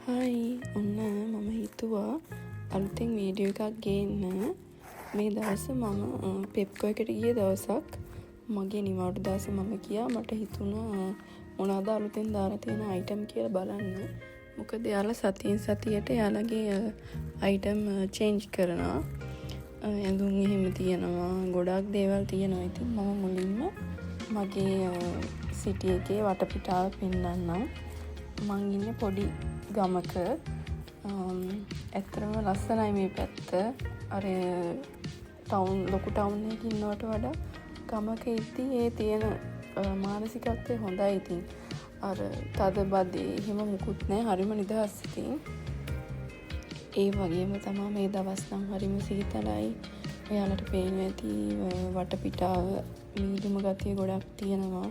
හයි ඔන්න මම හිතුවා අලුතෙන් වීඩියෝ එකක් ගේන්න. මේ දවස මම පෙප්කෝ එකට ගිය දවසක් මගේ නිවාඩු දවස මම ගියා. මට හිතුණා මොනවද අලුතෙන් දාලා තියෙන අයිටම් කියලා බලන්න. මොකද එයාලා සතියෙන් සතියට එයාලගේ අයිටම් චේන්ජ් කරනවා. ඇඳුම් එහෙම තියෙනවා, ගොඩක් දේවල් තියෙනවා. ඉතින් මම මුලින්ම මගේ සිටි එකේ වටපිටාව පෙන්නන්නම්. මං ඉන්නේ පොඩි ගමක. ඇත්තටම ලස්සනයි මේ පැත්ත. අර ටවුන් ලොකු ටවුන් එකක ඉන්නවට වඩා ගමක ඉද්දී ඒ තියෙන මානසිකත්වය හොඳයි. ඉතින් අර තද බදේ එහෙම මුකුත් නැහැ. හරිම නිදහස්. ඉතින් ඒ වගේම තමයි මේ දවස් නම් හරිම සීතලයි. එයාලට පේනවා ඇති වටපිටාව මීදුම ගතිය ගොඩක් තියෙනවා.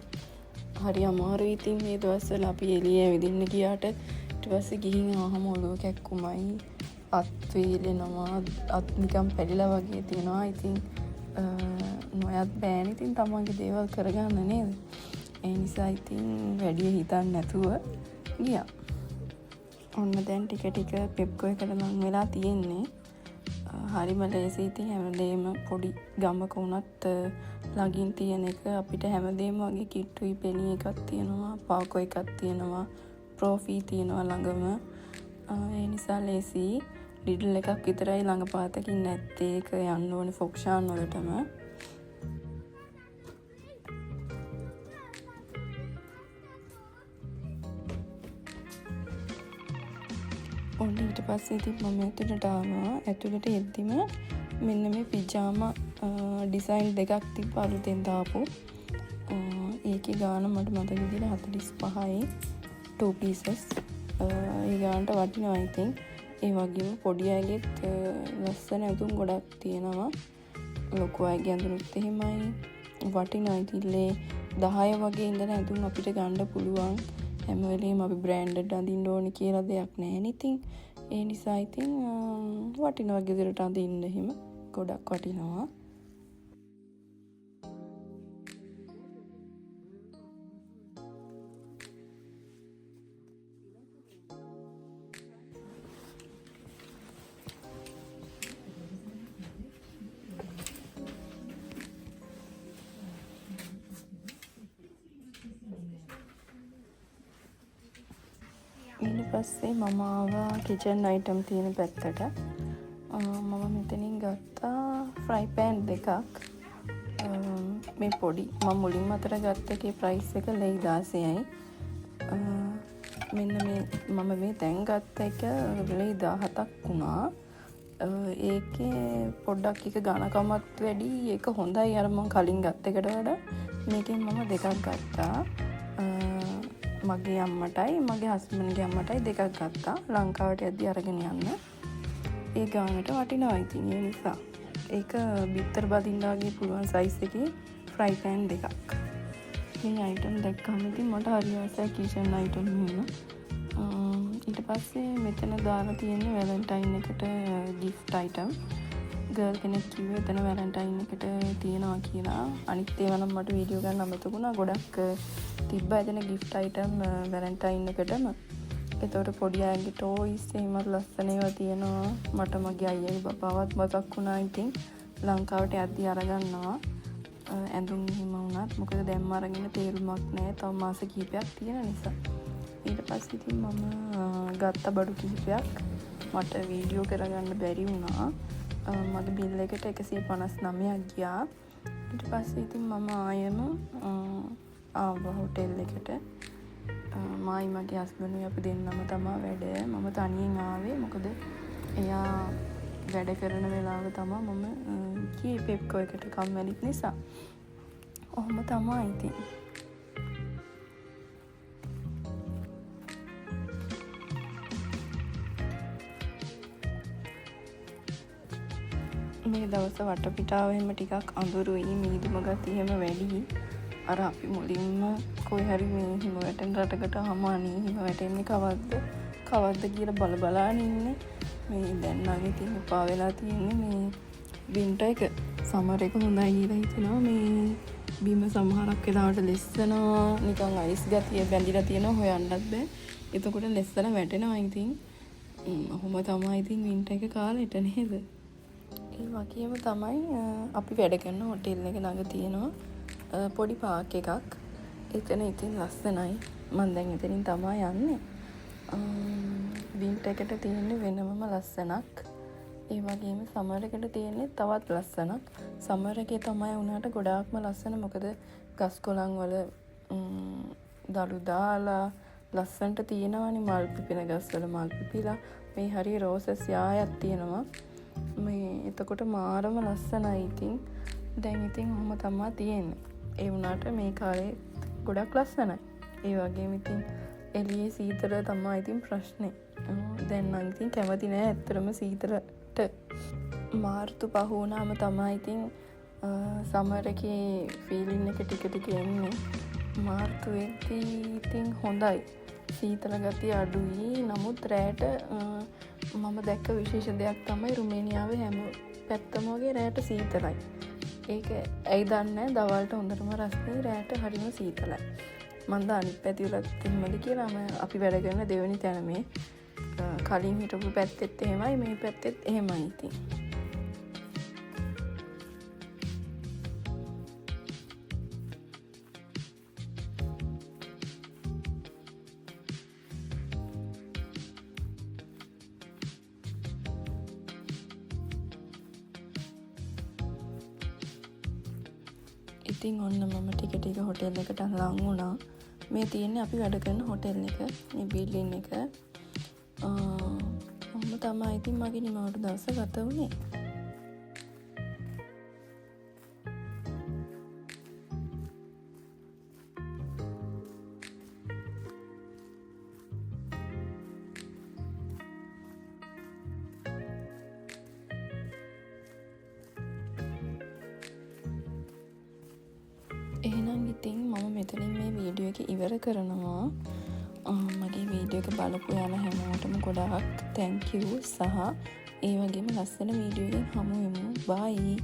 හරි අමාරුයි. ඉතින් මේ දවස්වල අපි එළිය ඇවිදින්න ගියාට ඊට පස්සේ ගිහින් ආවම ඔළුව කැක්කුමයි, අත් වේලෙනවා, අත් නිකන් පැලිලා වගේ තියෙනවා. ඉතින් නොයත් බෑනේ. ඉතින් තමන්ගේ දේවල් කරගන්න නේද? ඒ නිසා ඉතින් වැඩි හිතන්න නැතුව ගියා. ඔන්න දැන් ටික ටික පෙප්කෝ එකට ලං වෙලා තියෙන්නේ. හරිම ලේසි. ඉතින් හැමදේම පොඩි ගමක වුණත් ළඟින් තියෙන එක අපිට හැමදේම වගේ කිට්ටුයි පෙනී එකක් තියෙනවා, පාකෝ එකක් තියෙනවා, ප්‍රෝෆී තියෙනවා ළඟම. ඒ නිසා ලේසි. ලිඩල් එකක් විතරයි ළඟ පාතකින් නැත්තේ. ඒක යන්න ඕනේ ෆොක්ෂාන් වලටම. ඔන්න ඊට පස්සේ ඉතින් මම ඇතුළට ආවා. ඇතුළට එද්දිම මෙන්න මේ පිජාමා ඩිසයින් දෙකක් තිබ්බ අලුතෙන් දාපු. ඒකේ ගාන මට මතක විදිහට 45යි 2 pieces. ඒ ගානට වටිනවා. ඉතින් ඒ වගේම පොඩි අයගෙත් ලස්සන ඇඳුම් ගොඩක් තියෙනවා. ලොකු අයගේ ඇඳුම්ත් එහෙමයි වටිනවා. ඉතින් 10 වගේ ඉඳන් ඇඳුම් අපිට ගන්න පුළුවන්. හැම වෙලේම අපි බ්‍රෑන්ඩඩ් අඳින්න ඕනේ කියලා දෙයක් නැහැ නේ. ඉතින් ඒ නිසා ඉතින් වටිනවා ගෙදරට අඳින්න එහෙම ගොඩක් වටිනවා. ඊට පස්සේ මම ආවා කිචන් අයිටම් තියෙන පැත්තට. මම මෙතනින් ගත්තා ෆ්‍රයි පෑන් දෙකක්. මේ පොඩි මම මුලින්ම අතර ගත්ත එකේ ප්‍රයිස් එක ලෙයි 16යි. මෙන්න මම මේ දැන් ගත්ත එක ලෙයි 17ක් වුණා. ඒකේ පොඩ්ඩක් එක ඝනකමත් වැඩි. ඒක හොඳයි අර මම කලින් ගත්ත එකට වඩා. මේකෙන් මම දෙකක් ගත්තා. මගේ අම්මටයි මගේ හස්බන්ඩ්ගේ අම්මටයි දෙකක් ගත්තා. ලංකාවට යද්දී අරගෙන යන්න. ඒ ගානට වටිනවා. ඉතින් ඒ නිසා ඒක බිත්තර බදින්න වගේ පුළුවන් සයිස් එකේ ෆ්‍රයි පෑන් දෙකක්. මේ අයිටම් දැක්කම ඉතින් මට හරි ආසයි කිචන් අයිටම් වුණා. ඊට පස්සේ මෙතන දාලා තියෙන්නේ වැලන්ටයින් එකට gift item. ගර්ල් කෙනෙක් කිව්වේ එතන වැලන්ටයින් එකට තියෙනවා කියලා. අනිත් ඒවා නම් මට වීඩියෝ ගන්න අමතකුණා. ගොඩක් තිබ්බා එතන gift item වැලන්ටයින් එකටම. ඒතකොට පොඩි අයගේ ටෝයිස් එහෙමත් ලස්සන ඒවා තියෙනවා. මට මගේ අයියාගේ බබාවත් මතක් වුණා. ඉතින් ලංකාවට යද්දී අරගන්නවා ඇඳුම් එහෙම වුණත්. මොකද දැම්ම අරගෙන තේරුමක් නැහැ. තව මාස කිහිපයක් තියෙන නිසා. ඊට පස්සේ ඉතින් මම ගත්ත බඩු කිහිපයක් මට වීඩියෝ කරගන්න බැරි වුණා. මගේ බිල් එකට 159ක් ගියා. ඊට පස්සේ ඉතින් මම ආයෙම ආවා හොටෙල් එකට. මායි මගේ හස්බන්ඩ්ගේ අපි දෙන්නම තමයි වැඩ. මම තනියෙන් ආවේ. මොකද එයා වැඩ කරන වෙලාව තමයි මම ගියේ පෙප්කෝ එකට කම්මැලිත් නිසා. ඔහොම තමයි ඉතින්. මේ දවස් වටපිටාව එහෙම ටිකක් අඳුරුයි. මීදුම ගතිය එහෙම වැඩි. අර අපි මුලින්ම කොයි හරි මේ හිම වැටෙන රටකට ආමානේ හිම වැටෙන්නේ කවද්ද කියලා බලාගෙන ඉන්නේ. මේ දැන් නම් ඉතින් උපා වෙලා තියෙන්නේ මේ වින්ටර් එක. සමර් එක හොඳයි කියලා හිතනවා. මේ බිම සමහරක් වෙලාවට ලෙස්සනවා. නිකන් අයිස් ගතිය බැඳිලා තියෙනවා. හොයන්නත් බෑ. එතකොට ලෙස්සන වැටෙනවා. ඉතින් ඔහොම තමයි ඉතින් වින්ටර් එක කාලෙට නේද. ඒ වගේම තමයි අපි වැඩ කරන හොටෙල් එක ළඟ තියෙනවා පොඩි පාක් එකක්. එතන ඉතින් ලස්සනයි. මම දැන් එතනින් තමයි යන්නේ. වින්ටර් එකට තියෙන්නේ වෙනමම ලස්සනක්. ඒ වගේම සමර් එකට තියෙන්නේ තවත් ලස්සනක්. සමර් එකේ තමයි උනාට ගොඩාක්ම ලස්සන. මොකද ගස් කොළන් වල දළු දාලා ලස්සනට තියෙනවානේ. මල් පිපෙන ගස් වල මල් පිපිලා මේ හරිය රෝසස් යායක් තියෙනවා. මේ එතකොට මාරම ලස්සනයි. ඉතින් දැන් ඉතින් ඔහොම තමයි තියෙන්නේ. ඒ වුණාට මේ කාලේ ගොඩක් ලස්සනයි. ඒ වගේම ඉතින් එළියේ සීතල තමයි ඉතින් ප්‍රශ්නේ. දැන් නම් ඉතින් කැමති නෑ ඇත්තටම සීතලට. මාර්තු පහ වුණාම තමයි ඉතින් සමර් එකේ ෆීලින් එක ටික ටික එන්නේ. මාර්තුවේදී ඉතින් හොඳයි. සීතල ගතිය අඩුයි. නමුත් රෑට මම දැක්ක විශේෂ දෙයක් තමයි රුමේනියාවේ හැම පැත්තම වගේ රෑට සීතලයි. ඒක ඇයි දන්නේ නැහැ. දවල්ට හොඳටම රස්නේ රෑට හරිම සීතලයි. මම දා අනිත් පැති වලත් එහෙමද කියලා. අපි වැඩ කරන දෙවෙනි තැන මේ කලින් හිටපු පැත්තෙත් එහෙමයි මේ පැත්තෙත් එහෙමයි. ඉතින් ඉතින් ඔන්න මම ටික ටික හොටෙල් එකට ලං වුණා. මේ තියෙන්නේ අපි වැඩ කරන හොටෙල් එක. මේ බිල්ඩින් එක. ඔහොම තමයි ඉතින් මගේ නිමවට දවස ගත වුණේ. එහෙනම් ඉතින් මම මෙතනින් මේ වීඩියෝ එක ඉවර කරනවා. මගේ වීඩියෝ එක බලපු යාලා හැමෝටම ගොඩාක් thank you සහ ඒ වගේම ලස්සන වීඩියෝ එකකින් හමු වෙමු. bye.